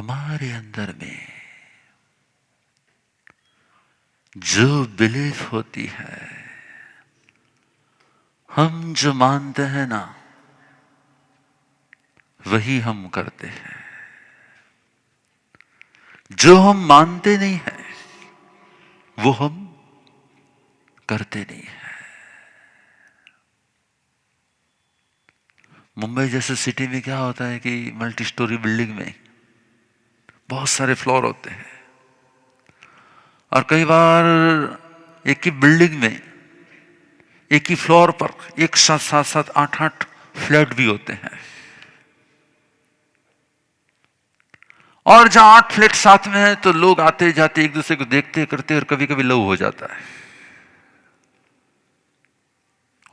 हमारे अंदर में जो बिलीफ होती है, हम जो मानते हैं ना, वही हम करते हैं। जो हम मानते नहीं है वो हम करते नहीं है। मुंबई जैसे सिटी में क्या होता है कि मल्टी स्टोरी बिल्डिंग में बहुत सारे फ्लोर होते हैं, और कई बार एक ही बिल्डिंग में एक ही फ्लोर पर एक साथ साथ साथ 8-8 फ्लैट भी होते हैं, और जहां 8 फ्लैट साथ में है तो लोग आते जाते एक दूसरे को देखते करते, और कभी कभी लव हो जाता है।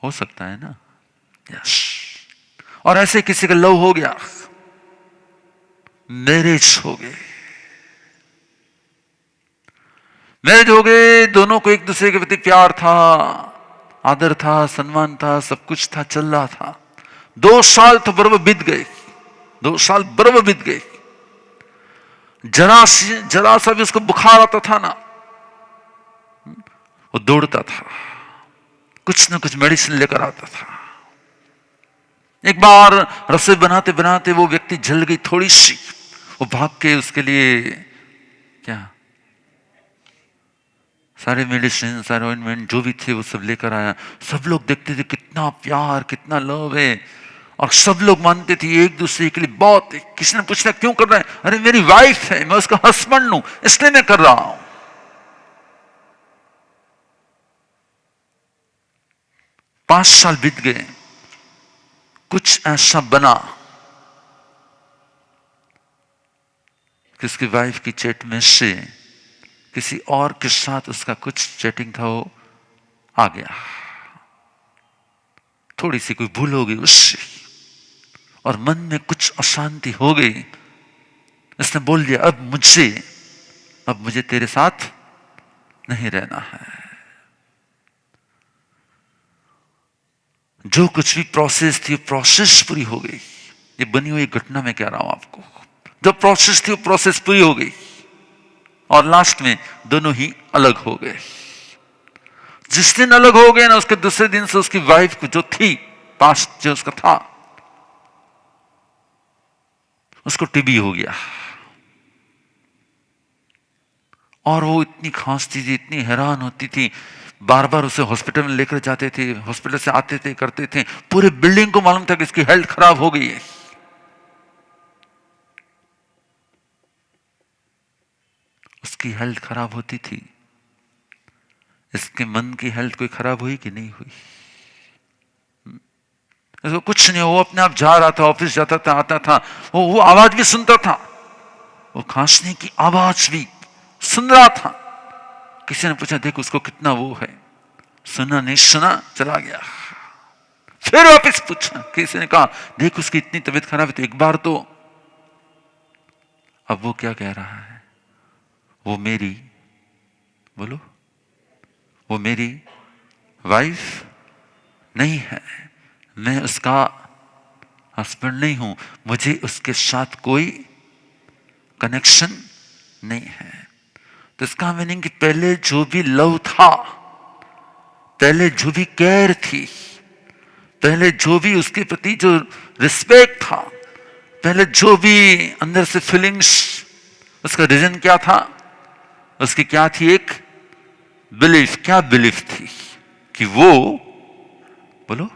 हो सकता है ना? यस। और ऐसे किसी का लव हो गया, मैरिज हो गए, मैरिज हो गए, दोनों को एक दूसरे के प्रति प्यार था, आदर था, सम्मान था, सब कुछ था, चल रहा था। 2 साल तो बर्बाद बीत गए, 2 साल बर्बाद बीत गए। जरा सा भी उसको बुखार आता था ना, वो दौड़ता था, कुछ ना कुछ मेडिसिन लेकर आता था। एक बार रसोई बनाते बनाते वो व्यक्ति जल गई थोड़ी सी, वो भाग के उसके लिए क्या सारे मेडिसिन, सारे ऑइंटमेंट जो भी थे वो सब लेकर आया। सब लोग देखते थे कितना प्यार, कितना लव है, और सब लोग मानते थे एक दूसरे के लिए बहुत है। किसी ने पूछा क्यों कर रहा है? अरे मेरी वाइफ है, मैं उसका हस्बैंड हूं, इसलिए मैं कर रहा हूं। 5 साल बीत गए, कुछ ऐसा बना कि उसकी वाइफ की चैट में से किसी और के साथ उसका कुछ चैटिंग था, वो आ गया। थोड़ी सी कोई भूल हो गई उससे, और मन में कुछ अशांति हो गई। उसने बोल दिया अब मुझे तेरे साथ नहीं रहना है। जो कुछ भी प्रोसेस थी, प्रोसेस पूरी हो गई। ये बनी हुई घटना में कह रहा हूं आपको। जो प्रोसेस थी वो प्रोसेस पूरी हो गई, और लास्ट में दोनों ही अलग हो गए। जिस दिन अलग हो गए ना, उसके दूसरे दिन से उसकी वाइफ को जो थी, पास्ट जो उसका था, उसको टीबी हो गया। और वो इतनी खांसती थी, इतनी हैरान होती थी, बार बार उसे हॉस्पिटल में लेकर जाते थे, हॉस्पिटल से आते थे, करते थे। पूरे बिल्डिंग को मालूम था कि इसकी हेल्थ खराब हो गई है। उसकी हेल्थ खराब होती थी, इसके मन की हेल्थ कोई खराब हुई कि नहीं हुई? इसको कुछ नहीं, वो अपने आप जा रहा था, ऑफिस जाता था, आता था, वो आवाज भी सुनता था, वो खांसने की आवाज भी सुन रहा था। किसी ने पूछा देख उसको कितना वो है, सुना नहीं, सुना, चला गया। फिर वापिस पूछा, किसी ने कहा देख उसकी इतनी तबीयत खराब है तो एक बार तो। अब वो क्या कह रहा है? वो मेरी, बोलो, वो मेरी वाइफ नहीं है, मैं उसका हस्बैंड नहीं हूं, मुझे उसके साथ कोई कनेक्शन नहीं है। तो इसका मीनिंग कि पहले जो भी लव था, पहले जो भी केयर थी, पहले जो भी उसके प्रति जो रिस्पेक्ट था, पहले जो भी अंदर से फीलिंग्स, उसका रीजन क्या था? उसकी क्या थी? एक बिलीफ। क्या बिलीफ थी? कि वो, बोलो,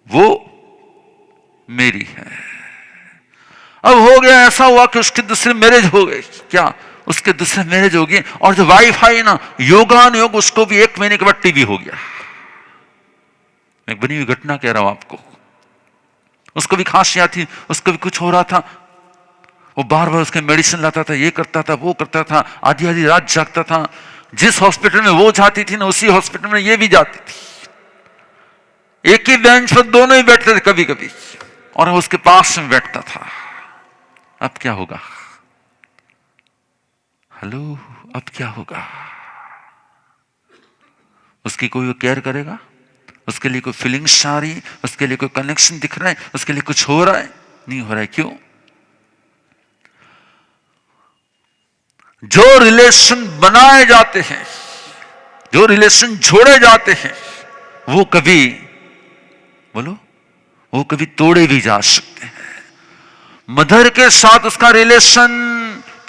वो मेरी है। अब हो गया, ऐसा हुआ कि उसकी दूसरी मैरिज हो गई। क्या? उसके दूसरे मैरिज हो गई, और जो वाइफ आई ना, योगान योग उसको भी 1 महीने के बाद टीबी हो गया। मैं बनी हुई घटना कह रहा हूं आपको। उसको भी खांसी आती, उसको भी कुछ हो रहा था, वो बार बार उसके मेडिसिन लाता था, ये करता था, वो करता था, आधी आधी रात जागता था। जिस हॉस्पिटल में वो जाती थी ना, उसी हॉस्पिटल में ये भी जाती थी। एक ही बेंच पर दोनों ही बैठते थे कभी कभी, और वो उसके पास में बैठता था। अब क्या होगा? हेलो, अब क्या होगा? उसकी कोई केयर करेगा? उसके लिए कोई फीलिंग्स आ रही, उसके लिए कोई कनेक्शन दिख रहा है, उसके लिए कुछ हो रहा है? नहीं हो रहा है। क्यों? जो रिलेशन बनाए जाते हैं, जो रिलेशन जोड़े जाते हैं, वो कभी, बोलो, वो कभी तोड़े भी जा सकते हैं। मदर के साथ उसका रिलेशन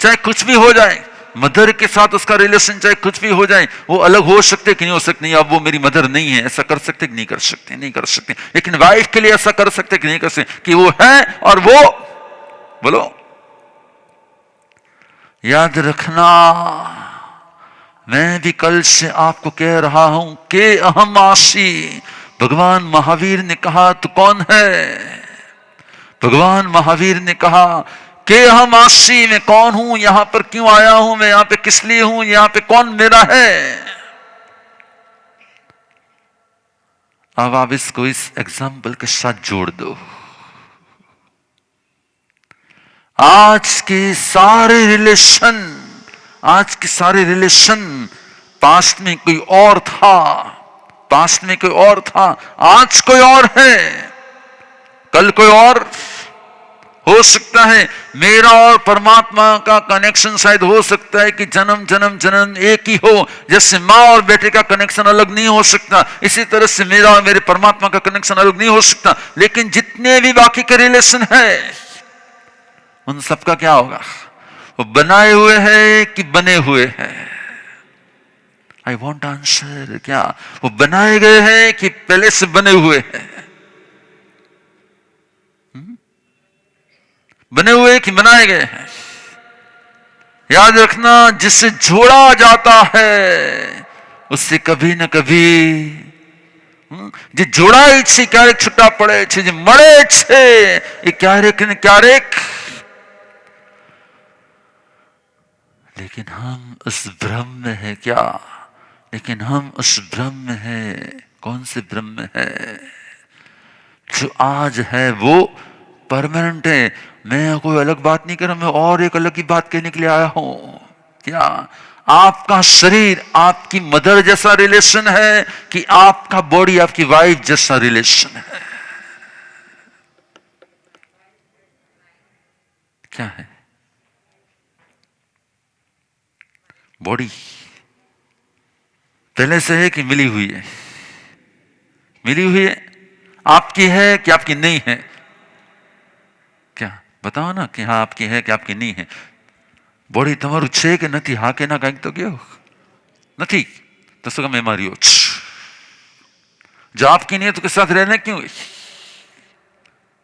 चाहे कुछ भी हो जाए, मदर के साथ उसका रिलेशन चाहे कुछ भी हो जाए, वो अलग हो सकते कि नहीं हो सकते? नहीं, अब वो मेरी मदर नहीं है, ऐसा कर सकते कि नहीं कर सकते? नहीं कर सकते। लेकिन वाइफ के लिए ऐसा कर सकते कि नहीं कर सकते कि वो है और वो, बोलो, याद रखना, मैं भी कल से आपको कह रहा हूं कि अहमासी, भगवान महावीर ने कहा तो कौन है? भगवान महावीर ने कहा कि हम आसी, में कौन हूं, यहां पर क्यों आया हूं, मैं यहां पे किस लिए हूं, यहां पे कौन मेरा है। अब आप इसको इस एग्जाम्पल के साथ जोड़ दो। आज के सारे रिलेशन, आज के सारे रिलेशन पास्ट में कोई और था, पास्ट में कोई और था, आज कोई और है, कल कोई और हो सकता है। मेरा और परमात्मा का कनेक्शन शायद हो सकता है कि जन्म जन्म जन्म एक ही हो, जैसे माँ और बेटे का कनेक्शन अलग नहीं हो सकता, इसी तरह से मेरा और मेरे परमात्मा का कनेक्शन अलग नहीं हो सकता। लेकिन जितने भी बाकी के रिलेशन है, उन सबका क्या होगा? वो बनाए हुए हैं कि बने हुए हैं? I want answer. क्या वो बनाए गए हैं कि पहले से बने हुए हैं? बने हुए कि बनाए गए हैं? याद रखना, जिससे जोड़ा जाता है उससे कभी न कभी जे जोड़ाई छे क्यारेक छूटा पड़े छे, जे मळे छे ये क्यारेक ने क्यारेक। लेकिन हम उस भ्रम में है क्या? लेकिन हम उस भ्रम में है। कौन से भ्रम में है? जो आज है वो परमानेंट है। मैं कोई अलग बात नहीं कर रहा, मैं और एक अलग की बात कहने के लिए आया हूं। क्या आपका शरीर आपकी मदर जैसा रिलेशन है कि आपका बॉडी आपकी वाइफ जैसा रिलेशन है? क्या है? बॉडी पहले से है कि मिली हुई है? मिली हुई है। आपकी है कि आपकी नहीं है? क्या बताओ ना कि हाँ आपकी है कि आपकी नहीं है? बॉडी તમારું છે કે નથી? હા કે ના કંઈક તો કહો। નથી तो શું કામ મારી हो? जो आपकी नहीं है तो किस साथ रहना क्यों?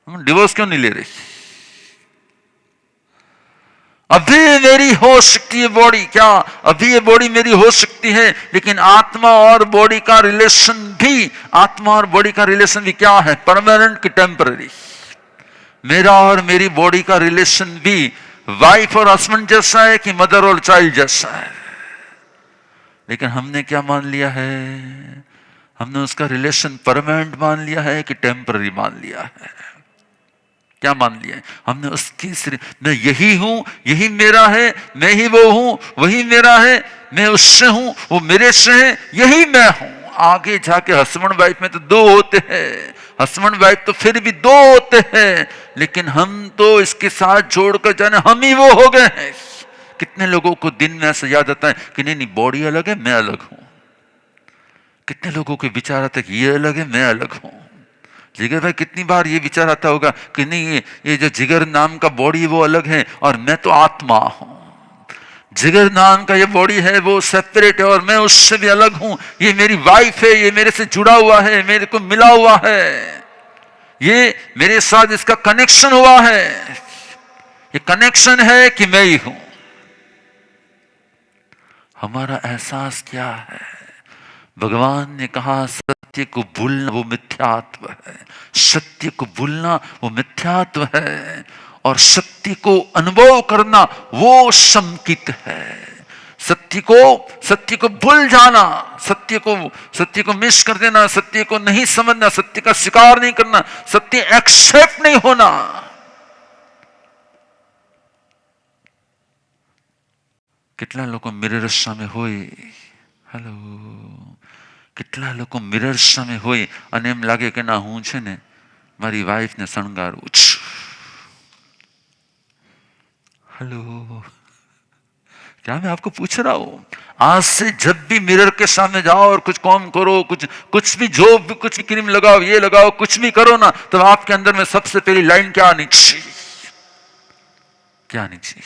हम डिवोर्स क्यों नहीं ले रहे? अभी मेरी हो सकती है बॉडी, क्या अभी ये बॉडी मेरी हो सकती है, लेकिन आत्मा और बॉडी का रिलेशन भी, आत्मा और बॉडी का रिलेशन भी क्या है? परमानेंट की टेम्पररी। मेरा और मेरी बॉडी का रिलेशन भी वाइफ और हस्बैंड जैसा है कि मदर और चाइल्ड जैसा है? लेकिन हमने क्या मान लिया है? हमने उसका रिलेशन परमानेंट मान लिया है कि टेम्पररी मान लिया है? क्या मान लिया है हमने? उसकी मैं यही हूं, यही मेरा है, मैं ही वो हूं, वही मेरा है, मैं उससे हूं, वो मेरे से है, यही मैं हूं। आगे जाके हस्बैंड वाइफ में तो दो होते हैं, हस्बैंड वाइफ तो फिर भी दो होते हैं, लेकिन हम तो इसके साथ जोड़कर जाने हम ही वो हो गए हैं। कितने लोगों को दिन में ऐसा याद आता है कि नहीं नहीं बॉडी अलग है, मैं अलग हूं। कितने लोगों के विचार आते हैं कि ये अलग है, मैं अलग हूं। जिगर भाई कितनी बार ये विचार आता होगा कि नहीं ये जो जिगर नाम का बॉडी वो अलग है और मैं तो आत्मा हूं। जिगर नाम का ये बॉडी है वो सेपरेट है और मैं उससे भी अलग हूं। ये मेरी वाइफ है, ये मेरे से जुड़ा हुआ है, मेरे को मिला हुआ है, ये मेरे साथ इसका कनेक्शन हुआ है। ये कनेक्शन है कि मैं ही हूं। हमारा एहसास क्या है? भगवान ने कहा सत्य को भूलना वो मिथ्यात्व है। सत्य को भूलना वो मिथ्यात्व है और सत्य को अनुभव करना वो संकित है। सत्य को भूल जाना, सत्य को मिस कर देना, सत्य को नहीं समझना, सत्य का स्वीकार नहीं करना, सत्य एक्सेप्ट नहीं होना। કેટલા લોકો મિરર સામે હોય, હેલો, કેટલા લોકો મિરર સામે હોય અને એમ લાગે કે ના હું છે ને મારી વાઈફને શણગારું છું। હેલો, क्या मैं आपको पूछ रहा हूं? आज से जब भी मिरर के सामने जाओ और कुछ काम करो, कुछ भी, जो भी, कुछ भी क्रीम लगाओ, ये लगाओ, कुछ भी करो ना, तो आपके अंदर में सबसे पहली लाइन क्या आनी चाहिए? क्या आनी चाहिए?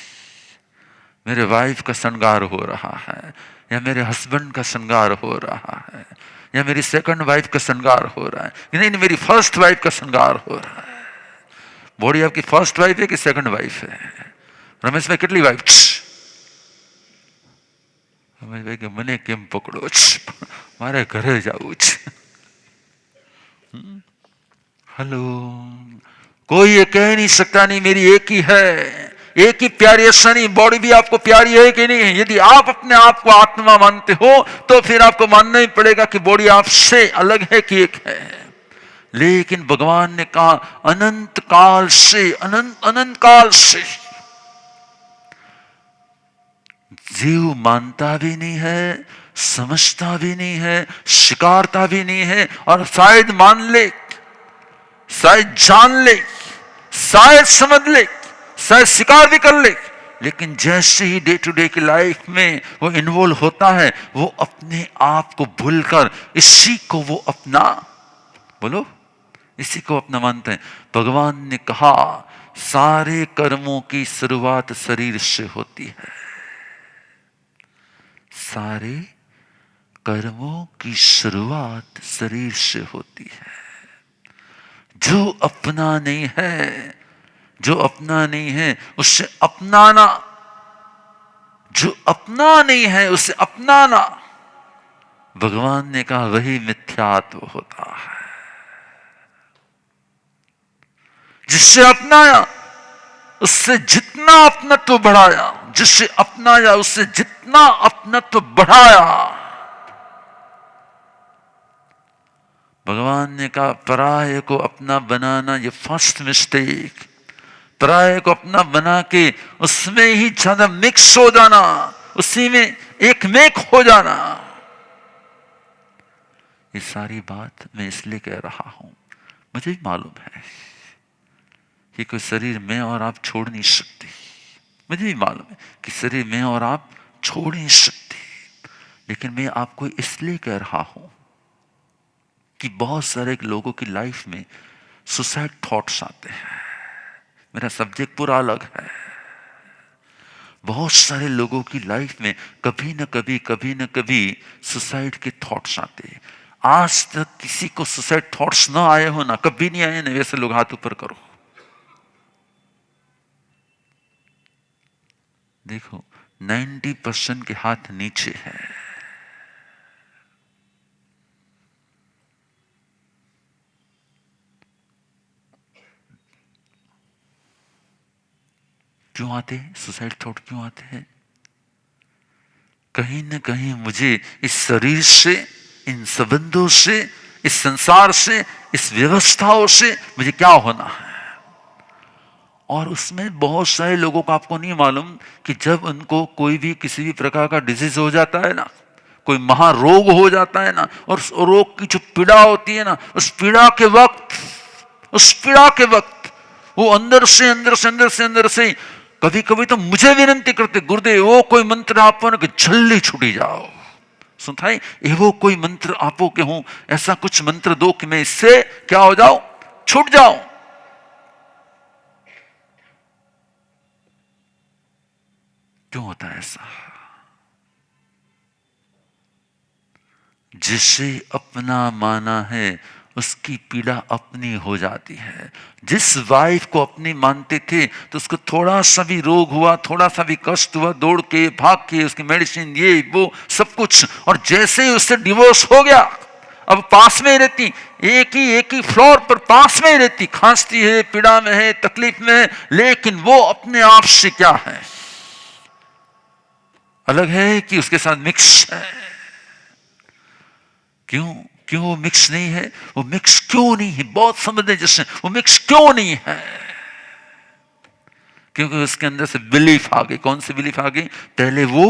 मेरे वाइफ का श्रृंगार हो रहा है, या मेरे हस्बैंड का श्रृंगार हो रहा है, या मेरी सेकंड वाइफ का श्रृंगार हो रहा है, नहीं, मेरी फर्स्ट वाइफ का श्रृंगार हो रहा है। बॉडी आपकी फर्स्ट वाइफ है कि सेकंड वाइफ है? रमेश भाई कितनी वाइफ? रमेश भाई के मने केम पकड़ो, मारे घरे जाऊं। हेलो, कोई ये कह नहीं सकता नहीं मेरी एक ही है, एक ही प्यारी, ऐसा नहीं बॉडी भी आपको प्यारी है कि नहीं है। यदि आप अपने आप को आत्मा मानते हो तो फिर आपको मानना ही पड़ेगा कि बॉडी आपसे अलग है कि एक है। लेकिन भगवान ने कहा अनंत काल से, अनंत काल से जीव मानता भी नहीं है, समझता भी नहीं है, स्वीकारता भी नहीं है, और शायद मान ले, शायद जान ले, शायद समझ ले, शायद स्वीकार भी कर ले, लेकिन जैसे ही डे टू डे की लाइफ में वो इन्वॉल्व होता है, वो अपने आप को भूलकर इसी को वो अपना, बोलो, इसी को अपना मानते हैं। भगवान ने कहा सारे कर्मों की शुरुआत शरीर से होती है, सारे कर्मों की शुरुआत शरीर से होती है। जो अपना नहीं है, जो अपना नहीं है उससे अपनाना, जो अपना नहीं है उससे अपनाना, भगवान ने कहा वही मिथ्यात्व होता है। जिससे अपनाया उससे जितना अपनत्व बढ़ाया, जिससे अपनाया उससे जितना अपनत्व बढ़ाया, भगवान ने कहा पराये को अपना बनाना ये फर्स्ट मिस्टेक। पराये को अपना बना के उसमें ही ज्यादा मिक्स हो जाना, उसी में एक मेक हो जाना, ये सारी बात मैं इसलिए कह रहा हूं, मुझे भी मालूम है कि कोई शरीर में और आप छोड़ नहीं सकते। मुझे भी मालूम है कि शरीर में और आप छोड़ नहीं सकते, लेकिन मैं आपको इसलिए कह रहा हूं कि बहुत सारे लोगों की लाइफ में सुसाइड थॉट्स आते हैं। मेरा सब्जेक्ट पूरा अलग है। बहुत सारे लोगों की लाइफ में कभी न कभी सुसाइड के थॉट्स आते हैं। आज तक किसी को सुसाइड थॉट्स ना आए हो ना, कभी नहीं आए ना, वैसे लोग हाथ ऊपर करो। देखो 90% के हाथ नीचे है। क्यों आते हैं सुसाइड थॉट? क्यों आते हैं? कहीं न कहीं मुझे इस शरीर से, इन संबंधों से, इस संसार से, इस व्यवस्थाओं से मुझे क्या होना है। और उसमें बहुत सारे लोगों को आपको नहीं मालूम कि जब उनको कोई भी किसी भी प्रकार का डिजीज हो जाता है ना, कोई महारोग हो जाता है ना, और उस रोग की जो पीड़ा होती है ना, उस पीड़ा के वक्त वो अंदर से कभी कभी तो मुझे विनती करते, गुरुदेव वो कोई मंत्र आपो ना कि जल्दी छुटी जाओ। सुनता है वो कोई मंत्र आपो के हूं, ऐसा कुछ मंत्र दो कि मैं इससे क्या हो जाऊं, छूट जाऊं। क्यों होता है ऐसा? जिसे अपना माना है उसकी पीड़ा अपनी हो जाती है। जिस वाइफ को अपनी मानते थे तो उसको थोड़ा सा भी रोग हुआ, थोड़ा सा भी कष्ट हुआ, दौड़ के भाग के उसकी मेडिसिन ये वो सब कुछ, और जैसे ही उससे डिवोर्स हो गया, अब पास में ही रहती, एक ही फ्लोर पर पास में ही रहती, खांसती है, पीड़ा में है, तकलीफ में है, लेकिन वो अपने आप से क्या है, अलग है कि उसके साथ मिक्स है। क्यों वो मिक्स नहीं है? वो मिक्स क्यों नहीं है? बहुत समझते जैसे वो मिक्स क्यों नहीं है? क्योंकि उसके अंदर से बिलीफ आ गई। कौन सी बिलीफ आ गई? पहले वो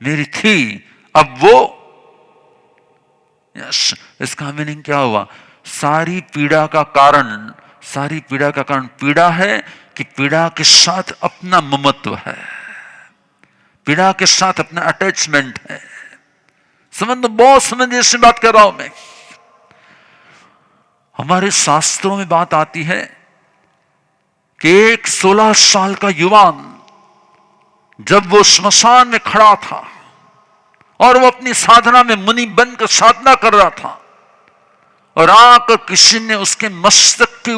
मेरी थी, अब वो, यस। इसका मीनिंग क्या हुआ? सारी पीड़ा का कारण पीड़ा है कि पीड़ा के साथ अपना ममत्व है। पीड़ा के साथ अपना अटैचमेंट है। संबंध बहुत समझिए, से बात कर रहा हूं मैं। हमारे शास्त्रों में बात आती है कि एक 16 साल का युवान जब वो श्मशान में खड़ा था और वो अपनी साधना में मुनि बनकर साधना कर रहा था, और आकर किसी ने उसके मस्तक के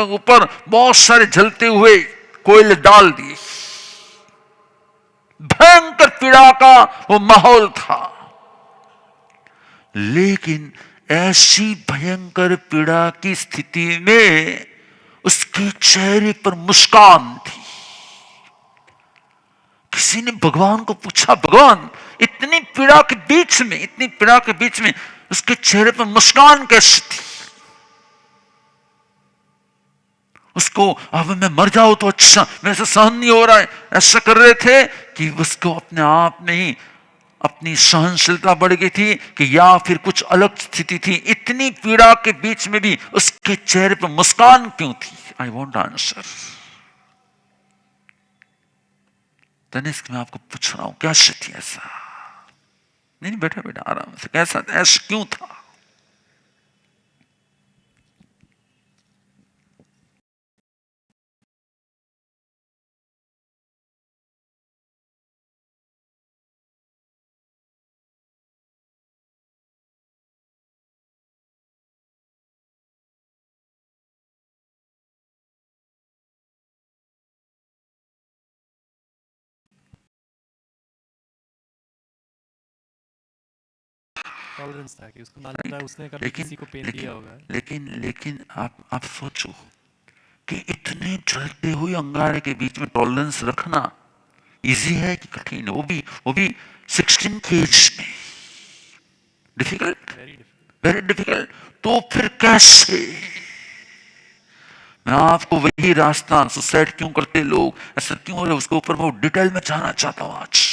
ऊपर बहुत सारे जलते हुए कोयले डाल दिए। भयंकर पीड़ा का वो माहौल था। लेकिन ऐसी भयंकर पीड़ा की स्थिति में उसके चेहरे पर मुस्कान थी। किसी ने भगवान को पूछा, भगवान इतनी पीड़ा के बीच में उसके चेहरे पर मुस्कान कैसी थी? उसको अब मैं मर जाऊं तो अच्छा, मेरे से सहन नहीं हो रहा है, ऐसा कर रहे थे कि उसको अपने आप में ही अपनी सहनशीलता बढ़ गई थी कि या फिर कुछ अलग स्थिति थी। इतनी पीड़ा के बीच में भी उसके चेहरे पर मुस्कान क्यों थी? I want answer. तनिष्क, मैं आपको पूछ रहा हूं, कैसे थी ऐसा? नहीं बेटा आराम से, कैसा ऐसा क्यों था? टॉलरेंस था कि उसको मालूम था उसने कभी किसी को पेन दिया होगा। लेकिन आप सोचो कि इतने जलते हुए अंगारे के बीच में टॉलरेंस रखना इजी है कि कठिन है? वो भी 16 की एज में। Difficult, very difficult. तो फिर कैसे? मैं आपको वही रास्ता, सुसाइड क्यों करते लोग, ऐसा क्यों हो रहा है, उसके ऊपर मैं डिटेल में जाना चाहता हूं आज।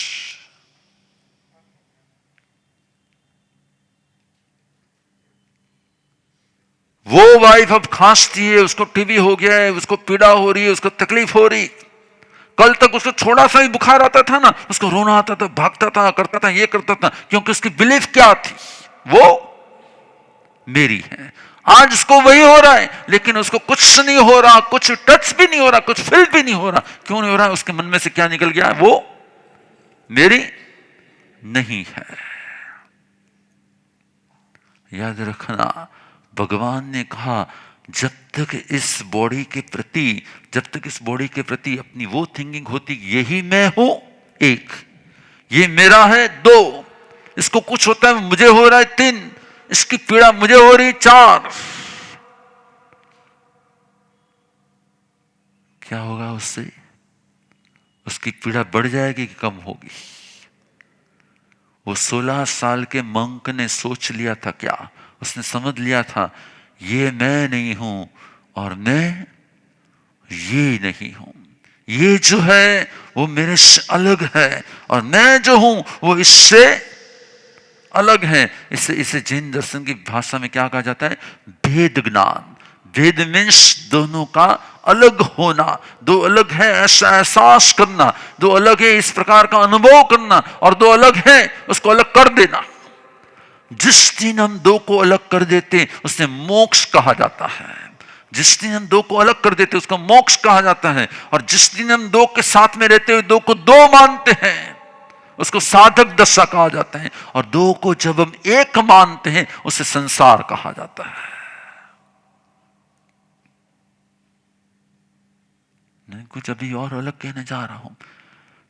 वो वाइफ अब खांसती है, उसको टीबी हो गया है, उसको पीड़ा हो रही है, उसको तकलीफ हो रही। कल तक उसको थोड़ा सा ही बुखार आता था ना, उसको रोना आता था, भागता था, करता था, ये करता था, क्योंकि उसकी बिलीफ क्या थी? वो मेरी है। आज उसको वही हो रहा है, लेकिन उसको कुछ नहीं हो रहा, कुछ टच भी नहीं हो रहा, कुछ फील भी नहीं हो रहा। क्यों नहीं हो रहा? उसके मन में से क्या निकल गया? वो मेरी नहीं है। याद रखना, भगवान ने कहा जब तक इस बॉडी के प्रति अपनी वो थिंकिंग होती, यही मैं हूं एक, ये मेरा है दो, इसको कुछ होता है मुझे हो रहा है तीन, इसकी पीड़ा मुझे हो रही चार, क्या होगा उससे? उसकी पीड़ा बढ़ जाएगी कि कम होगी? वो 16 साल के मंक ने सोच लिया था क्या? उसने समझ लिया था ये मैं नहीं हूं और मैं ये नहीं हूं। ये जो है वो मेरे से अलग है और मैं जो हूं वो इससे अलग है। इसे जैन दर्शन की भाषा में क्या कहा जाता है? भेद ज्ञान। भेद मीन्स दोनों का अलग होना, दो अलग है ऐसा एहसास करना, दो अलग है इस प्रकार का अनुभव करना, और दो अलग है उसको अलग कर देना। जिस दिन हम दो को अलग कर देते उसे मोक्ष कहा जाता है। जिस दिन हम दो को अलग कर देते उसको मोक्ष कहा जाता है। और जिस दिन हम दो के साथ में रहते हुए दो को दो मानते हैं उसको साधक दशा कहा जाता है। और दो को जब हम एक मानते हैं उसे संसार कहा जाता है। मैं कुछ अभी और अलग कहने जा रहा हूं।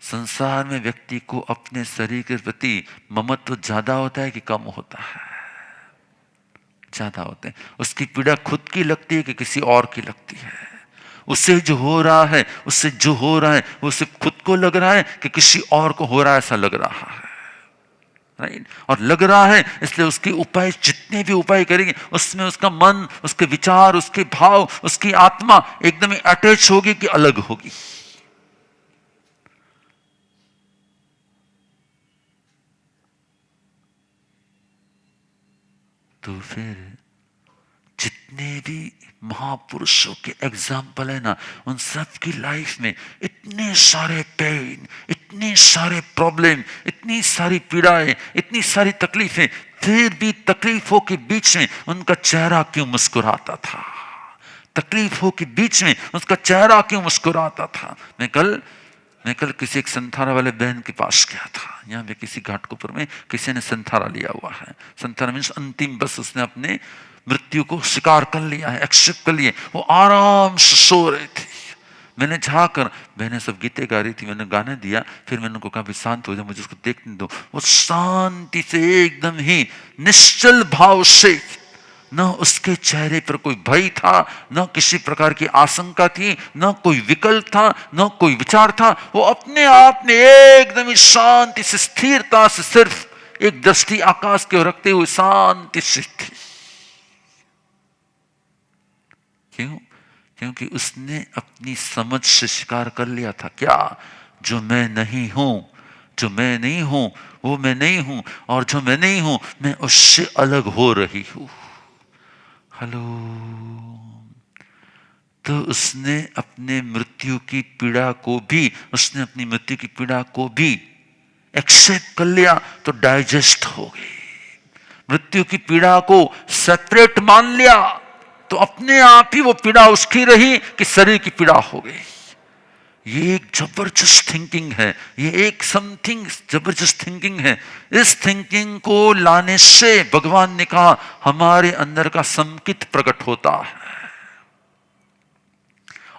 संसार में व्यक्ति को अपने शरीर के प्रति ममत्व ज्यादा होता है कि कम होता है? ज्यादा होते हैं। उसकी पीड़ा खुद की लगती है कि किसी और की लगती है? उससे जो हो रहा है वो सिर्फ खुद को लग रहा है कि किसी और को हो रहा है ऐसा लग रहा है? राइट? और लग रहा है इसलिए उसके उपाय, जितने भी उपाय करेंगे उसमें उसका मन, उसके विचार, उसके भाव, उसकी आत्मा एकदम ही अटैच होगी कि अलग होगी। तो फिर जितने भी महापुरुषों के एग्जाम्पल है ना, उन सब की लाइफ में इतने सारे पेन, इतने सारे प्रॉब्लम, इतनी सारी पीड़ाएं, इतनी सारी तकलीफें, फिर भी तकलीफों के बीच में उनका चेहरा क्यों मुस्कुराता था? तकलीफों के बीच में उसका चेहरा क्यों मुस्कुराता था? मैं कल किसी एक संथारा वाले बहन के पास गया था। यहाँ पे किसी घाटकोपर में किसी ने संथारा लिया हुआ है। संथारा मीन्स अंतिम, बस उसने अपने मृत्यु को स्वीकार कर लिया है, एक्सेप्ट कर लिया। वो आराम से सो रहे थे। मैंने झाकर, बहनें सब गीते गा रही थी, मैंने गाने दिया, फिर मैंने उनको कहा भी शांत हो जाओ, मुझे उसको देखने दो। वो शांति से एकदम ही निश्चल भाव से, न उसके चेहरे पर कोई भय था, न किसी प्रकार की आशंका थी, न कोई विकल्प था, न कोई विचार था। वो अपने आप में एकदम ही शांति से, स्थिरता से, सिर्फ एक दृष्टि आकाश की ओर रखते हुए शांति से थी। क्यों? क्योंकि उसने अपनी समझ से स्वीकार कर लिया था क्या? जो मैं नहीं हूं, जो मैं नहीं हूं वो मैं नहीं हूं, और जो मैं नहीं हूं मैं उससे अलग हो रही हूं। हेलो। तो उसने अपने मृत्यु की पीड़ा को भी, उसने अपनी मृत्यु की पीड़ा को भी एक्सेप्ट कर लिया, तो डाइजेस्ट हो गई। मृत्यु की पीड़ा को सेपरेट मान लिया, तो अपने आप ही वो पीड़ा उसकी रही कि शरीर की पीड़ा हो गई। ये एक जबरदस्त थिंकिंग है, ये एक समथिंग जबरदस्त थिंकिंग है। इस थिंकिंग को लाने से भगवान ने कहा हमारे अंदर का संकित प्रकट होता है,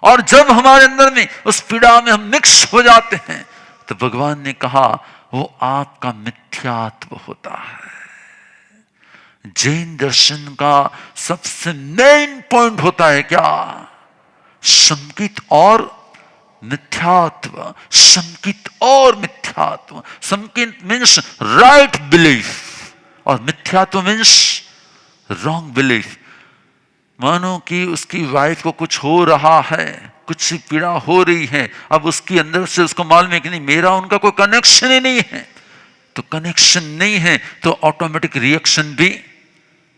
और जब हमारे अंदर में उस पीड़ा में हम मिक्स हो जाते हैं, तो भगवान ने कहा वो आपका मिथ्यात्व होता है। जैन दर्शन का सबसे मेन पॉइंट होता है क्या? संकित और मिथ्यात्व। संकित और मिथ्यात्व। संकित मीन्स राइट बिलीफ, और मिथ्यात्व मीन्स रॉन्ग बिलीफ। मानो कि उसकी वाइफ को कुछ हो रहा है, कुछ पीड़ा हो रही है, अब उसकी अंदर से उसको मालूम है कि नहीं, मेरा उनका कोई कनेक्शन ही नहीं है। तो कनेक्शन नहीं है तो ऑटोमेटिक रिएक्शन भी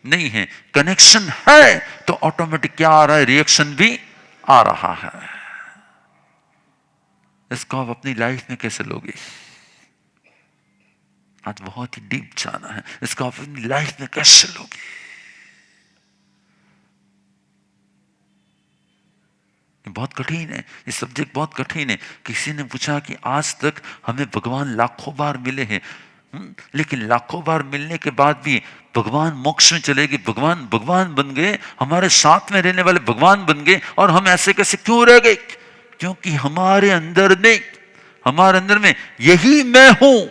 नहीं है। कनेक्शन है तो ऑटोमेटिक क्या आ रहा है? रिएक्शन भी आ रहा है। इसको आप अपनी लाइफ में कैसे लोगे? आज बहुत ही डीप जाना है। इसको आप अपनी लाइफ में कैसे लोगे? बहुत कठिन है, ये सब्जेक्ट बहुत कठिन है। किसी ने पूछा कि आज तक हमें भगवान लाखों बार मिले हैं, लेकिन लाखों बार मिलने के बाद भी भगवान मोक्ष में चले गए, भगवान भगवान बन गए, हमारे साथ में रहने वाले भगवान बन गए, और हम ऐसे कैसे क्यों रह गए? क्योंकि हमारे अंदर में यही मैं हूं,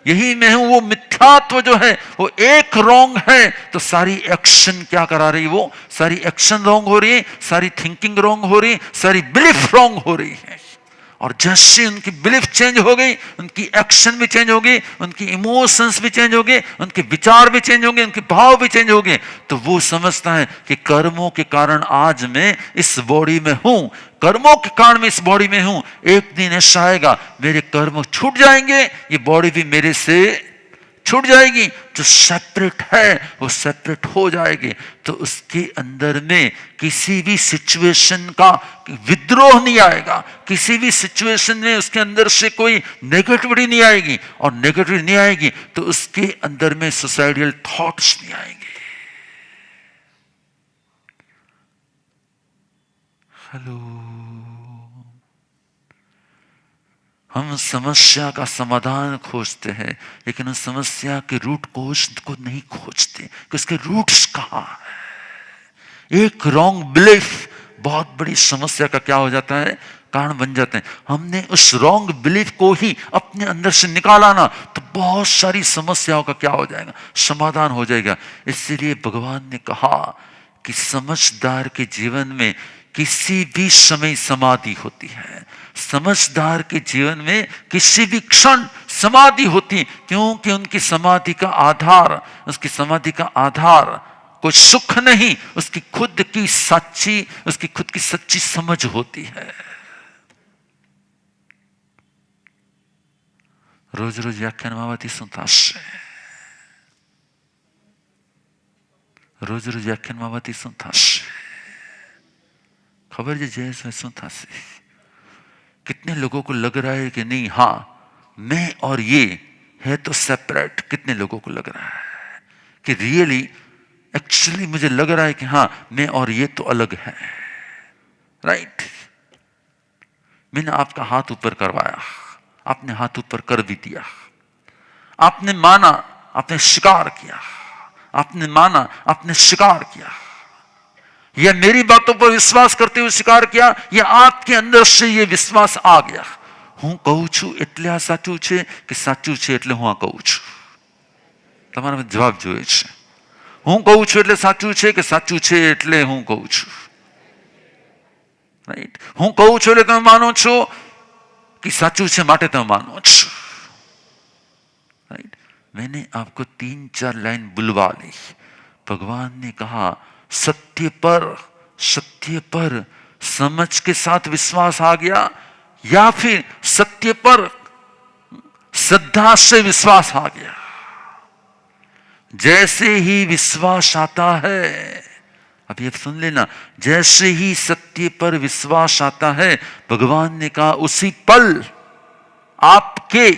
यही मैं हूं। वो मिथ्यात्व जो है वो एक रॉन्ग है, तो सारी एक्शन क्या करा रही है? वो सारी एक्शन रॉन्ग हो रही है, सारी थिंकिंग रॉन्ग हो रही है, सारी बिलीफ रॉन्ग हो रही है। और जैसे उनकी बिलीफ चेंज हो गई, उनकी एक्शन भी चेंज हो गई, उनकी इमोशंस भी चेंज हो गए, उनके विचार भी चेंज हो गए, उनके भाव भी चेंज हो गए, तो वो समझता है कि कर्मों के कारण आज मैं इस बॉडी में हूं, कर्मों के कारण मैं इस बॉडी में हूं। एक दिन ऐसा आएगा मेरे कर्म छूट जाएंगे, ये बॉडी भी मेरे से छूट जाएगी, जो सेपरेट है वो सेपरेट हो जाएगी। तो उसके अंदर में किसी भी सिचुएशन का विद्रोह नहीं आएगा, किसी भी सिचुएशन में उसके अंदर से कोई नेगेटिविटी नहीं आएगी, और नेगेटिविटी नहीं आएगी तो उसके अंदर में सुसाइडल थॉट्स नहीं आएंगे। हेलो। हम समस्या का समाधान खोजते हैं, लेकिन उस समस्या के रूट कोज को नहीं खोजते कि उसके रूट्स कहाँ है। एक रॉन्ग बिलीफ बहुत बड़ी समस्या का क्या हो जाता है? कारण बन जाते हैं। हमने उस रॉन्ग बिलीफ को ही अपने अंदर से निकाला ना, तो बहुत सारी समस्याओं का क्या हो जाएगा? समाधान हो जाएगा। इसीलिए भगवान ने कहा कि समझदार के जीवन में किसी भी समय समाधि होती है। समझदार के जीवन में किसी भी क्षण समाधि होती है, क्योंकि उनकी समाधि का आधार, उसकी समाधि का आधार कोई सुख नहीं, उसकी खुद की सच्ची समझ होती है। रोज रोज व्याख्यान मावाती सुनता રોજ રોજ વ્યાખ્યાનમાં આવવાથી શું થશે? खबर है जय શું થશે? कितने लोगों को लग रहा है कि नहीं, हाँ मैं और ये है तो सेपरेट? कितने लोगों को लग रहा है कि रियली एक्चुअली मुझे लग रहा है कि हाँ मैं और ये तो अलग है, राइट? मैंने आपका हाथ ऊपर करवाया, आपने हाथ ऊपर कर भी दिया, आपने माना, आपने स्वीकार किया, आपने माना, आपने स्वीकार किया, या मेरी बातों पर विश्वास करते हुए स्वीकार किया, या आपके अंदर से ये विश्वास आ गया, હું કહું છું એટલે આ સાચું છે કે સાચું છે એટલે હું આ કહું છું? તમારા જવાબ જોઈએ છે. હું કહું છું એટલે સાચું છે કે સાચું છે એટલે હું કહું છું? રાઈટ? હું કહું છું એટલે તમે માનો છો कि साचू છે માટે તમે માનો છો? राइट? मैंने आपको 3-4 लाइन बुलवा ली. भगवान ने कहा सत्य पर समझ के साथ विश्वास आ गया, या फिर सत्य पर श्रद्धा से विश्वास आ गया. जैसे ही विश्वास आता है, अभी आप सुन लेना, जैसे ही सत्य पर विश्वास आता है, भगवान ने कहा उसी पल आपके,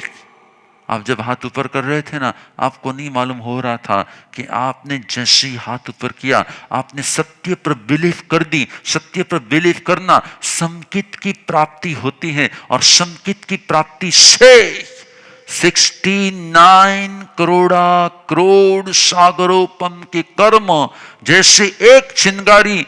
आप जब हाथ ऊपर कर रहे थे ना, आपको नहीं मालूम हो रहा था कि आपने जैसे ही हाथ ऊपर किया, आपने सत्य पर बिलीव कर दी. सत्य पर बिलीव करना संकित की प्राप्ति होती है, और संकित की प्राप्ति से 69 करोड़ सागरोपम के कर्म, जैसे एक चिंगारी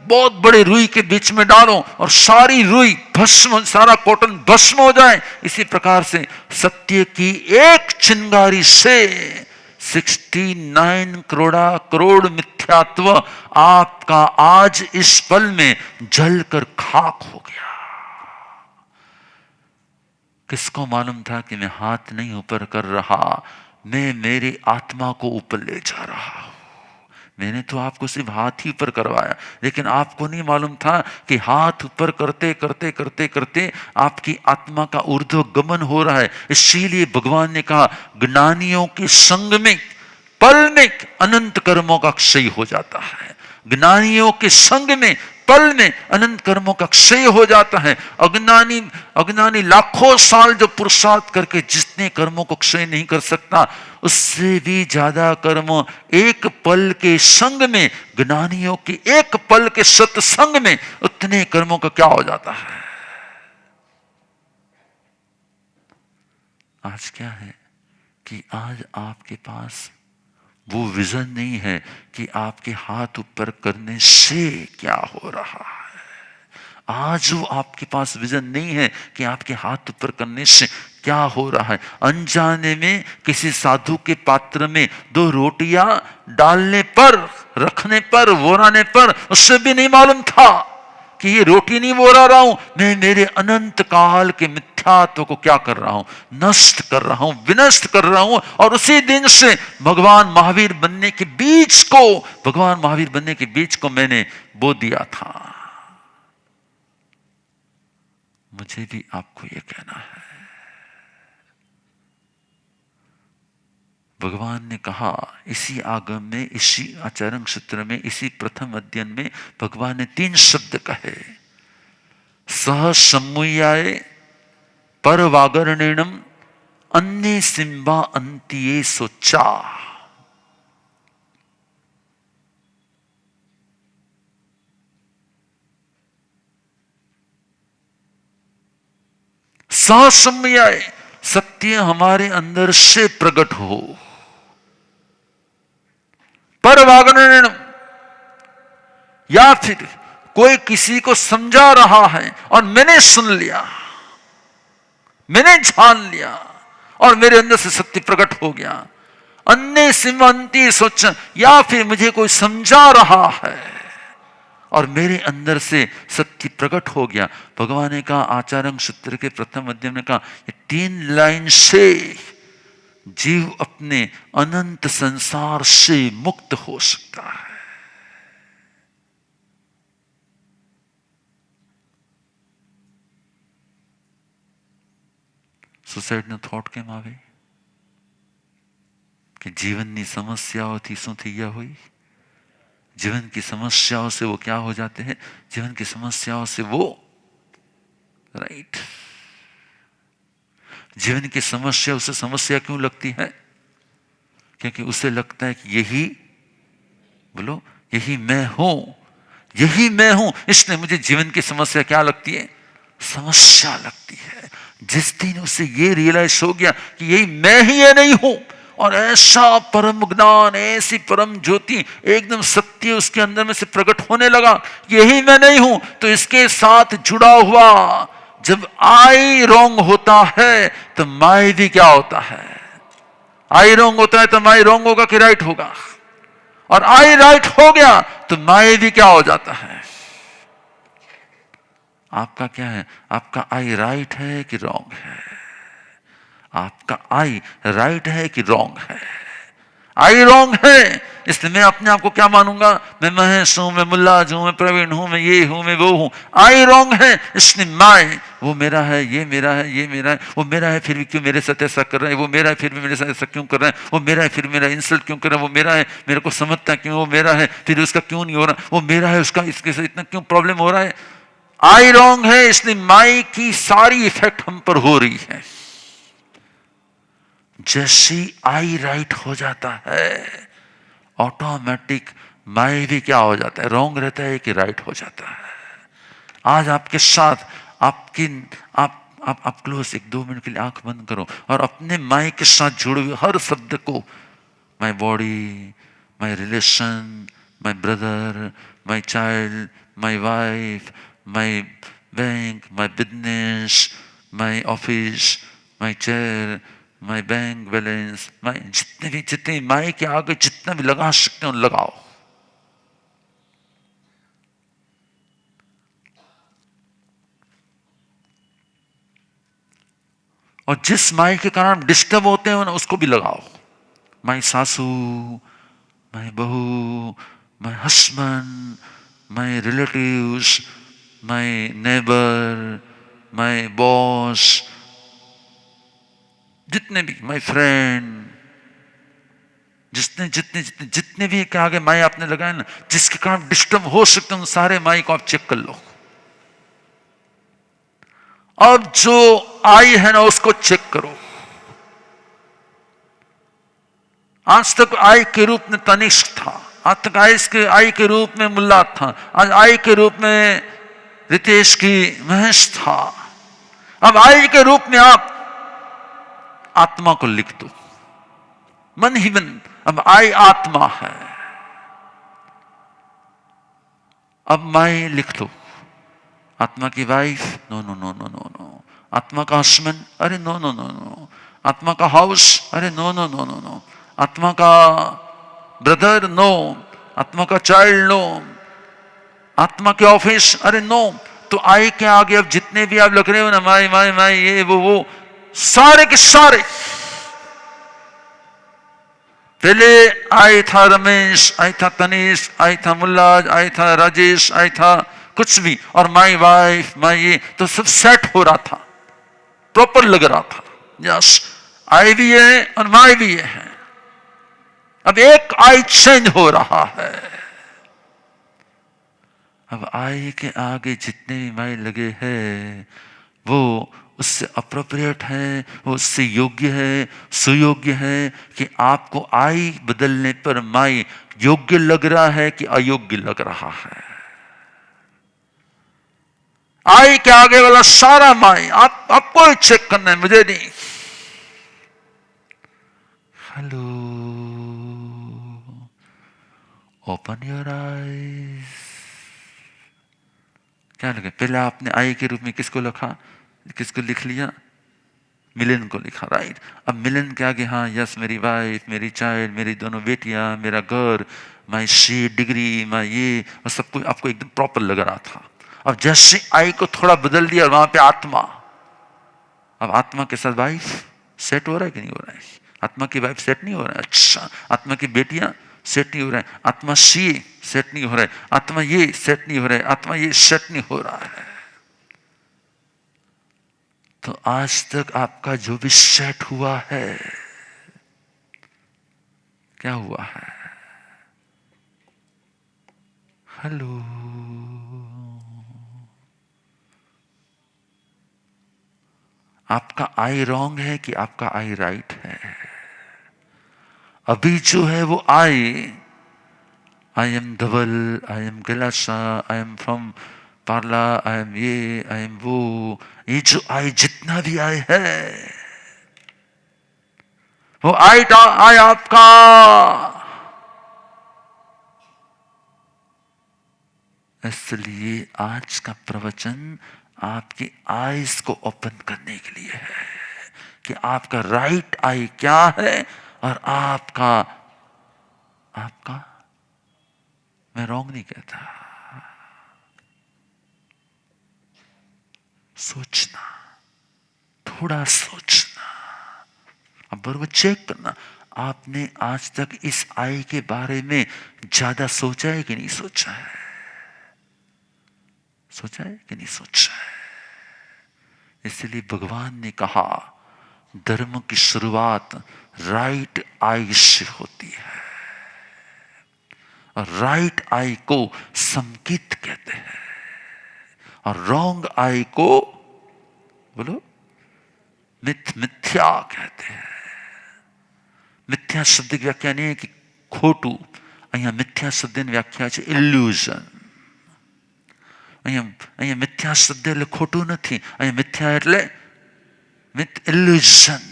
बहुत बड़े रुई के बीच में डालो और सारी रुई भस्म, सारा कॉटन भस्म हो जाए, इसी प्रकार से सत्य की एक चिंगारी से 69 करोड़ मिथ्यात्व आपका आज इस पल में जलकर खाक हो गया. किसको मालूम था कि मैं हाथ नहीं ऊपर कर रहा, मैं मेरी आत्मा को ऊपर ले जा रहा हूं. मैंने तो आपको सिर्फ हाथ ही ऊपर करवाया, लेकिन आपको नहीं मालूम था कि हाथ ऊपर करते करते करते करते आपकी आत्मा का ऊर्ध्व गमन हो रहा है. इसीलिए भगवान ने कहा ज्ञानियों के संग में पल में अनंत कर्मों का क्षय हो जाता है. ज्ञानियों के संग में पल में अनंत कर्मों का क्षय हो जाता है. अज्ञानी लाखों साल जो पुरुषार्थ करके जितने कर्मों को क्षय नहीं कर सकता, उससे भी ज्यादा कर्म एक पल के संग में, ज्ञानियों के एक पल के सत्संग में उतने कर्मों का क्या हो जाता है. आज क्या है कि आज आपके पास वो विजन नहीं है कि आपके हाथ ऊपर करने से क्या हो रहा है. आज वो आपके पास विजन नहीं है कि आपके हाथ ऊपर करने से क्या हो रहा है. अनजाने में किसी साधु के पात्र में 2 रोटियां डालने पर, रखने पर, वोराने पर, उससे भी नहीं मालूम था कि ये रोटी नहीं बोरा रहा हूं, मैं मेरे अनंत काल के मिथ्यात्व को क्या कर रहा हूं, नष्ट कर रहा हूं, विनष्ट कर रहा हूं. और उसी दिन से भगवान महावीर बनने के बीज को मैंने बो दिया था. मुझे भी आपको यह कहना है. भगवान ने कहा इसी आगम में, इसी आचरण सूत्र में, इसी प्रथम अध्ययन में भगवान ने 3 शब्द कहे. सह सम्मुयाय पर वागरणेणम अन्य सिंबा अंतिये सोचा. सह सम्मुयाय, सत्य हमारे अंदर से प्रकट हो. पर वागणन, या फिर कोई किसी को समझा रहा है और मैंने सुन लिया, मैंने जान लिया और मेरे अंदर से सत्य प्रकट हो गया. अन्य सिमंती सोच, या फिर मुझे कोई समझा रहा है और मेरे अंदर से सत्य प्रकट हो गया. भगवान ने कहा आचार्य सूत्र के प्रथम अध्याय में कहा 3 लाइन से जीव अपने अनंत संसार से मुक्त हो सकता है. સુસાઇડનો થોટ કેમ આવે કે જીવનની સમસ્યાઓથી શું થઈ ગયા હોય, जीवन की समस्याओं से वो क्या हो जाते हैं? जीवन की समस्याओं से वो राइट जीवन की समस्या उसे समस्या क्यों लगती है? क्योंकि उसे लगता है कि यही बोलो यही मैं हूं, यही मैं हूं, इसलिए मुझे जीवन की समस्या क्या लगती है? समस्या लगती है। जिस दिन उसे ये रियलाइज हो गया कि यही मैं ही ये नहीं हूं, और ऐसा परम ज्ञान, ऐसी परम ज्योति, एकदम सत्य उसके अंदर में से प्रकट होने लगा, यही मैं नहीं हूं, तो इसके साथ जुड़ा हुआ जब आई रॉन्ग होता है तो माई भी क्या होता है? आई रॉन्ग होता है तो माई रॉन्ग होगा कि राइट होगा? और आई राइट हो गया तो माई भी क्या हो जाता है? आपका क्या है? आपका आई राइट है कि रॉन्ग है? आपका आई राइट है कि रॉन्ग है? आई रॉन्ग है, इसलिए मैं अपने आप को क्या मानूंगा? मैं महेश हूं, मैं मुल्लाज हूं, मैं प्रवीण हूं, मैं ये हूं, मैं वो हूं। आई रॉन्ग है, इसलिए माई वो मेरा है, ये मेरा है, ये मेरा है, वो मेरा है फिर भी क्यों मेरे साथ ऐसा कर रहा है, वो मेरा है फिर भी मेरे साथ ऐसा क्यों कर रहा है, वो मेरा है फिर मेरा इंसल्ट क्यों कर रहा है, वो मेरा है मेरे को समझता क्यों, वो मेरा है फिर उसका क्यों नहीं हो रहा, वो मेरा है उसका इसके साथ इतना क्यों प्रॉब्लम हो रहा है? आई रॉन्ग है, इसलिए माई की सारी इफेक्ट हम पर हो रही है। जैसी आई राइट हो जाता है ऑटोमेटिक माई भी क्या हो जाता है? रॉन्ग रहता है कि राइट हो जाता है। आज आपके साथ आपकी आप क्लोज 1-2 मिनट के लिए आंख बंद करो और अपने माई के साथ जुड़े हुए हर शब्द को, my body, my relation, my brother, my child, my wife, my bank, my business, my office, my chair, my bank balance, my जितने माई के आगे जितना भी लगा सकते हो लगाओ। और जिस माई के कारण डिस्टर्ब होते हैं ना उसको भी लगाओ। माई सासू, माई बहू, my husband, my relatives, my neighbour, my boss, जितने भी माई फ्रेंड, जितने जितने जितने जितने भी के आगे माई आपने लगाए ना जिसके कारण डिस्टर्ब हो सकते हैं, उन सारे माई को आप चेक कर लो। अब जो आई है ना उसको चेक करो। आज तक आई के रूप में तनिष्क था, आज तक आई के रूप में मुल्ला था, आज आई के रूप में रितेश की महेश था। अब आई के रूप में आप आत्मा को लिख दो, मन ही मन। अब आई आत्मा है, अब माई लिख दो। आत्मा की wife, no no no no no no. आत्मा का हस्बैंड, अरे नो नो नो नो। आत्मा का हाउस, अरे no no no no no. आत्मा का ब्रदर, नो। आत्मा का चाइल्ड, नो। आत्मा के ऑफिस, अरे नो। तो आई के आगे अब जितने भी आप लग रहे हो ना, माई माई माई, ये वो सारे के सारे। पहले आई था रमेश, आई था तनीश, आई था मुल्लाज, आई था राजेश, आई था कुछ भी, और माई वाइफ, माई ये, तो सब सेट हो रहा था, प्रॉपर लग रहा था। यस, आई भी है और माई भी है। अब एक आई चेंज हो रहा है। अब आई के आगे जितने भी माई लगे हैं वो उससे अप्रोप्रिएट है, वो उससे योग्य है, सुयोग्य है कि आपको आई बदलने पर माई योग्य लग रहा है कि अयोग्य लग रहा है। आई के आगे वाला सारा माई आपको ही चेक करना है, मुझे नहीं। Hello, open your eyes. क्या लगे? पहले आपने आई के रूप में किसको लिखा, किसको लिख लिया? मिलन को लिखा, राइट। अब मिलन के आगे हाँ, यस, मेरी वाइफ, मेरी चाइल्ड, मेरी दोनों बेटियां, मेरा घर, माई सी डिग्री, माई ये, और सब कुछ आपको एकदम प्रॉपर लग रहा था। अब जैसे आई को थोड़ा बदल दिया वहां पे आत्मा, अब आत्मा के साथ वाइफ सेट हो रहा है कि नहीं हो रहा है? आत्मा की वाइफ सेट नहीं हो रहा है। अच्छा, आत्मा की बेटियां सेट नहीं हो रहा है, आत्मा सी सेट नहीं हो रहा है, आत्मा ये सेट नहीं हो रहा है, आत्मा ये सेट नहीं हो रहा है। तो आज तक आपका जो भी सेट हुआ है, क्या हुआ है? हेलो, आपका आई रॉन्ग है कि आपका आई राइट है? अभी जो है वो I am Dhaval, I am Kailasha, I am from Parla, I am ये, आई एम वो, ये जो आई जितना भी आई है वो आई आपका इसलिए आज का प्रवचन आपकी आईज को ओपन करने के लिए है कि आपका राइट आई क्या है और आपका आपका मैं रॉन्ग नहीं कहता, सोचना, थोड़ा सोचना, अब बराबर चेक करना आपने आज तक इस आई के बारे में ज्यादा सोचा है कि नहीं सोचा है, सोचा है कि नहीं सोचा है? इसलिए भगवान ने कहा धर्म की शुरुआत राइट आई से होती है और राइट आई को संकित कहते हैं और रॉन्ग आई को बोलो मिथ्या कहते हैं। मिथ्या शब्द की व्याख्या नहीं है कि खोटू, અહીંયા મિથ્યા શબ્દની વ્યાખ્યા છે ઇલ્યુઝન। અહીંયા મિથ્યા શબ્દ એટલે ખોટું નથી, અહીંયા મિથ્યા એટલે ઇલ્યુઝન,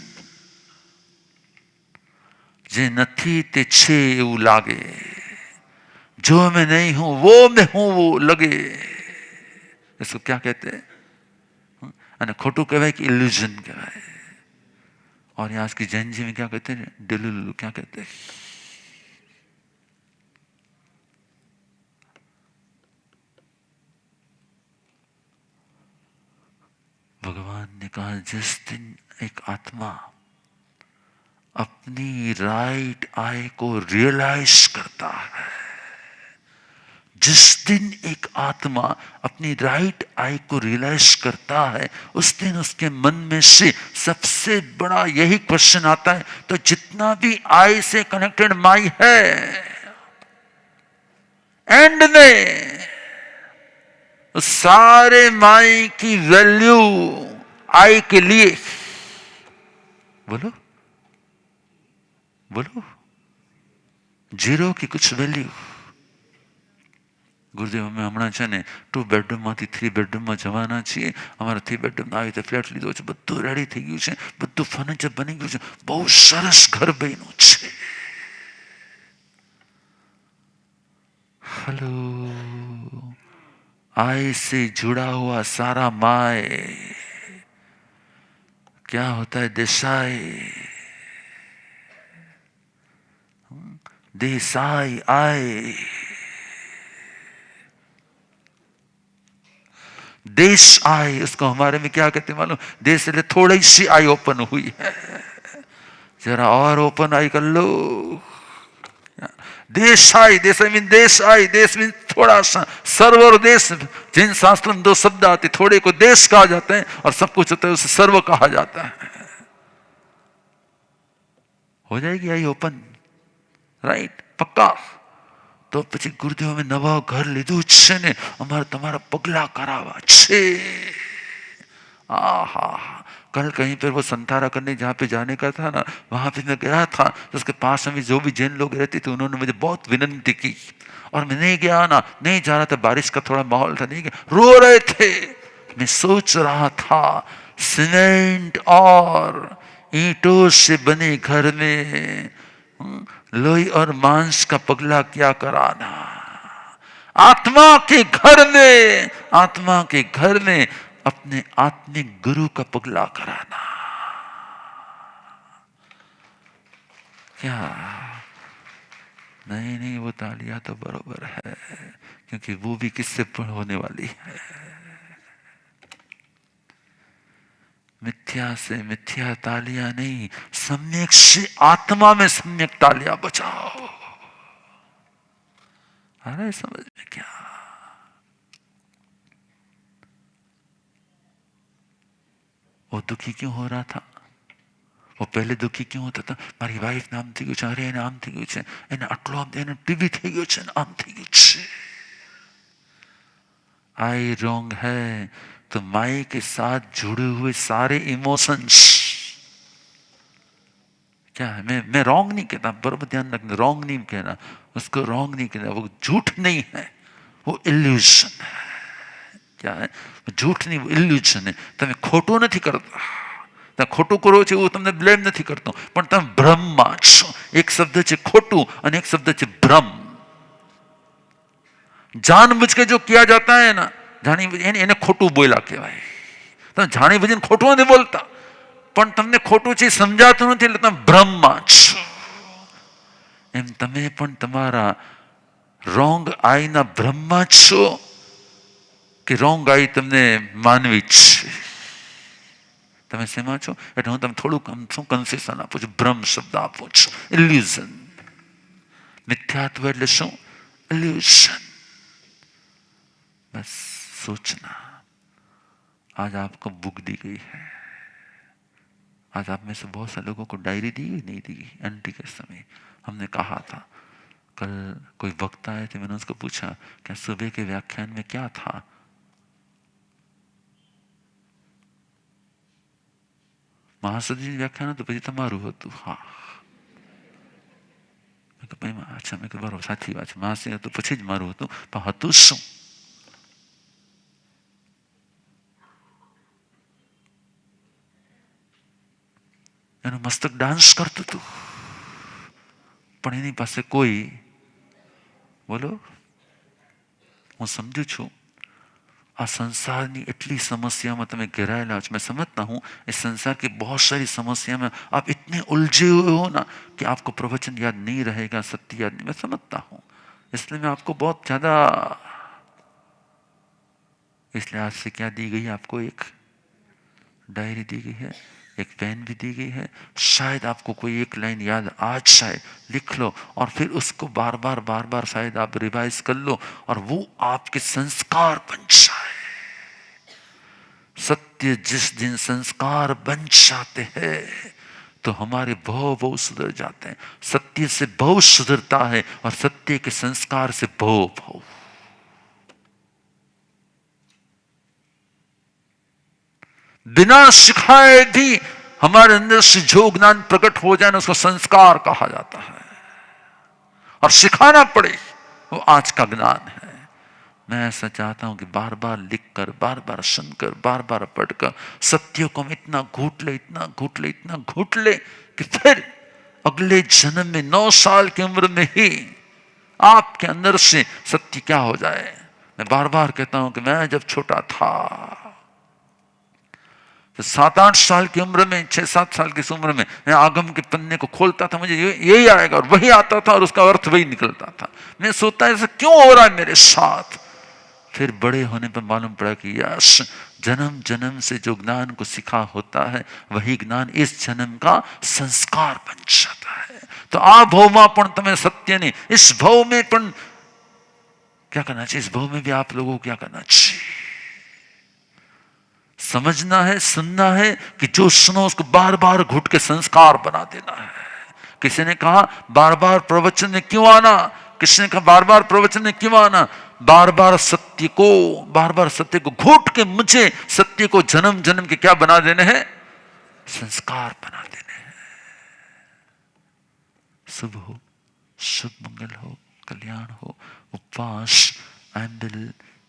જે નથી તે છે એવું લાગે, जो मैं नहीं हूं वो मैं हूं वो लगे, इसको क्या कहते हैं? અને ખોટું કહેવાય कि इल्यूजन કહેવાય। और आज की जैन जी में क्या कहते हैं? डेलुलु, क्या कहते हैं? भगवान ने कहा जिस दिन एक आत्मा अपनी राइट आई को रियलाइज करता है, जिस दिन एक आत्मा अपनी राइट आई को रियलाइज करता है, उस दिन उसके मन में से सबसे बड़ा यही क्वेश्चन आता है, तो जितना भी आई से कनेक्टेड माई है एंड में उस सारे माई की वैल्यू आई के लिए बोलो बोलो जीरो की कुछ वैल्यू। गुरुदेव અમે હમણાં છે ને 2 બેડરૂમમાંથી 3 બેડરૂમમાં જવાના છીએ, અમારા 3 બેડરૂમ આવી રીતે ફ્લેટ લીધો છે, બધું રેડી થઈ ગયું છે, બધું ફર્નિચર બની ગયું છે, બહુ સરસ ઘર બન્યું છે। हेलो, आई से जुड़ा हुआ सारा माय क्या होता है? देसाई, देसाई आई, देश आई, उसको हमारे में क्या कहते हैं मालूम? देश से थोड़ी सी आई ओपन हुई है, जरा और ओपन आई कर लो। देश आई, देश मीन देश आई, देश मीन थोड़ा सा, सर्व और देश जिन शास्त्र में 2 शब्द आते, थोड़े को देश कहा जाता है और सब कुछ होता है उसे सर्व कहा जाता है। हो जाएगी आई ओपन, राइट? पक्का? तो પછી ગુરુદેવ અમે નવા ઘર લીધું છે ને, અમારે તમારા પગલા કરાવવા છે। आहा, कल कहीं पर वो संतारा करने जहाँ पे जाने का था ना, वहां पे मैं गया था, तो उसके पास में जो भी जैन लोग रहते थे उन्होंने मुझे बहुत विनती की और मैं नहीं गया ना, नहीं जा रहा था, बारिश का थोड़ा माहौल था, नहीं गया, रो रहे थे। मैं सोच रहा था सीमेंट और ईंटों से बने घर में लोही और मांस का पगला क्या कराना, आत्मा के घर में, आत्मा के घर में अपने आत्मिक गुरु का पगला कराना। क्या? नहीं नहीं, वो तालियां तो बरोबर है, क्योंकि वो भी किससे होने वाली है? मिथ्या से मिथ्या तालियां नहीं, सम्यक से आत्मा में सम्यक तालियां बजाओ। आ रहा है समझ में? क्या वो दुखी क्यों हो रहा था? वो पहले दुखी क्यों होता था? મારી વાઈફ નામ થઈ ગયું છે, અરે એને આમ થઈ ગયું છે, એને આટલો આમ, એને ટીવી થઈ ગયો છે, આમ થઈ ગયું છે। आई रॉन्ग है तो माई के साथ जुड़े हुए सारे इमोशंस, क्या है, मैं रॉन्ग नहीं कहता, बराबर ध्यान रखना, रॉन्ग नहीं कहना, उसको रॉन्ग नहीं कहना, वो झूठ नहीं है, वो इल्यूजन है। क्या है, झूठ नहीं, वो इल्यूजन है। તમે ખોટું નથી કરતા, તમે ખોટું કરો છો એવું તમને બ્લેમ નથી કરતો, પણ તમે ભ્રમમાં છો. એક શબ્દ છે ખોટું અને એક શબ્દ છે ભ્રમ. जानबूझ के जो किया जाता है ना, जानी એને ખોટું બોલ્યા કહેવાય. તમે જાણી બુજીને ખોટું નથી બોલતા, પણ તમને ખોટું છે સમજાતું નથી એટલે તમે ભ્રમમાં છો. એમ તમે પણ તમારા રોંગ આઈના ભ્રમમાં છો કે રોંગ આઈ તમને માનવી છે. તમે શેમાં છો? એટલે હું તમને થોડુંક શું કન્સેશન આપું છું, ભ્રમ શબ્દ આપું છું, ઇલ્યુઝન. मिथ्यात्व એટલે શું? इल्यूशन. बस सोचना. आज आपको बुक दी गई है. आज आप में से बहुत से लोगों को डायरी दी गई, नहीं दी गई. एंटी के समय हमने कहा था, कल कोई वक्ता आए थे, मैंने उसको पूछा क्या सुबह के व्याख्यान में क्या था? महासदी व्याख्यान तो પછી તમારું હતું. હા, અચ્છા, મેં કીધું બરાબર, સાચી વાત છે, મહાસદી હતું પછી જ મારું હતું, પણ હતું શું? એનું મસ્તક ડાન્સ કરતું હતું, પણ એની પાસે કોઈ, બોલો, હું સમજુ છું आ संसार की इतनी समस्या में तुम्हें घेरायेला हो. मैं समझता हूँ इस संसार की बहुत सारी समस्या में आप इतने उलझे हुए हो ना कि आपको प्रवचन याद नहीं रहेगा, सत्य याद नहीं. मैं समझता हूँ, इसलिए मैं आपको बहुत ज़्यादा, इसलिए आज से क्या दी गई है आपको? एक डायरी दी गई है, एक पेन भी दी गई है. शायद आपको कोई एक लाइन याद आज शायद लिख लो और फिर उसको बार बार शायद आप रिवाइज कर लो और वो आपके संस्कार बन जाए. सत्य जिस दिन संस्कार बन जाते हैं तो हमारे भाव बहुत सुधर जाते हैं. सत्य से भाव सुधरता है और सत्य के संस्कार से भाव. बिना सिखाए भी हमारे अंदर से जो ज्ञान प्रकट हो जाए ना, उसको संस्कार कहा जाता है. और सिखाना पड़े, वो आज का ज्ञान है. मैं ऐसा चाहता हूं कि बार बार लिखकर, बार बार सुनकर, बार बार पढ़कर सत्य को हम इतना घूट ले, इतना घूट ले, इतना घूट ले कि फिर अगले जन्म में 9 साल की उम्र में ही आपके अंदर से सत्य क्या हो जाए. मैं बार बार कहता हूं कि मैं जब छोटा था तो 7-8 साल की उम्र में, 6-7 साल की उम्र में मैं आगम के पन्ने को खोलता था, मुझे यही आएगा और वही आता था और उसका अर्थ वही निकलता था. मैं सोचता ऐसा क्यों हो रहा है मेरे साथ. फिर बड़े होने पर मालूम पड़ा कि यस, जन्म जन्म से जो ज्ञान को सीखा होता है वही ज्ञान इस जन्म का संस्कार बन जाता है. तो आ भाव में पण तमे सत्य ने, इस भाव में पण क्या करना चाहिए, इस भाव में भी आप लोगों को क्या करना चाहिए, समझना है, सुनना है कि जो सुनो उसको बार बार घुट के संस्कार बना देना है. किसी ने कहा बार बार प्रवचन में क्यों आना, किसी ने कहा बार बार प्रवचन में क्यों आना, बार बार सत्य को घोट के मुझे सत्य को जन्म जन्म के क्या बना देने हैं, संस्कार बना देने हैं. शुभ हो, शुभ मंगल हो, कल्याण हो. उपवास आंबिल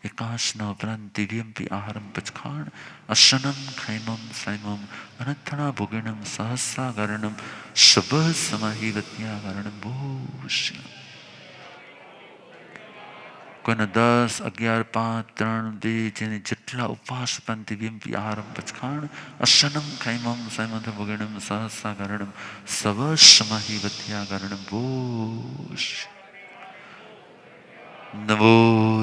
एकाशना उपरांत दिव्यंपि आहारम पचखाण अशनम खैमम सैमम अनथना भुगिणम सहस्रागरणम शुभ समाहिवत्यागरणम भूषण. કોઈને 10, 11, 5, 3, 2 જેને જેટલા ઉપવાસ પણ દિવ્યંપી આહારમ પચખાણ અશનમ ખૈમમ સૈમંત ભુગિણમ સહસ્રાગરણમ સવસમાહિવત્યાગરણમ ભૂષ. नमो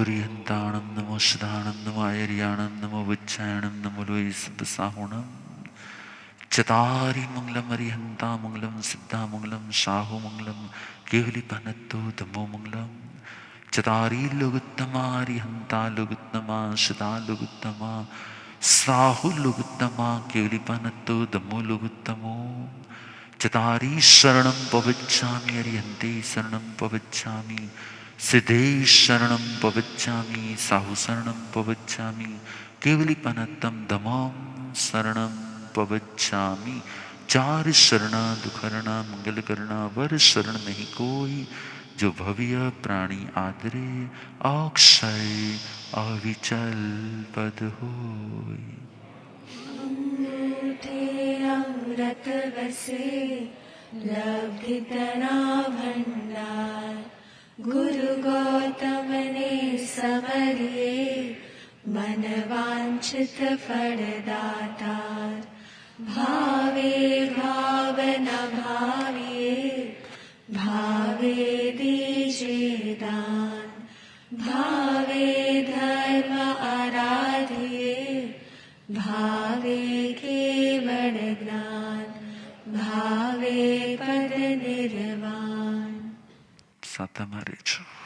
रिहंताणम, नमो सदानम, नमो आयर्याणम, नमो विच्छायणम, नमो लोई साहुणम. चतारी मंगलम अरिहंता मंगलम, सिद्धा मंगलम, साहु मंगलम, केवली पनत्तो धमो मंगलम. चतारी लुगुत्तमा अरिहंता लुगुत्तमा, सदा लुगुत्तमा, साहु लुगुत्तमा, केवली पनत्तो धमो लुगुत्तमो. चतारी शरणम पविच्छामि अरिहंते शरणम पविच्छामि, सिद्धे शरणं पवच्छामि साहु शरणं पवच्छामि केवलीपनत्तं धमां शरणं पवच्छामि चार शरणा दुखरणा मंगल करना वर शरण नहीं कोई जो भव्य प्राणी आदरे अक्षय अविचल पद होय। अमृत बसे लब्धि तना भंडार गुरु गौतम ने समरिए मन वांछित फल दातार भावे भावना भाविए भावे दीजिए दान भावे धर्म आराधिए भावे केवल ज्ञान भावे पद निर्वाण। Santa Maria.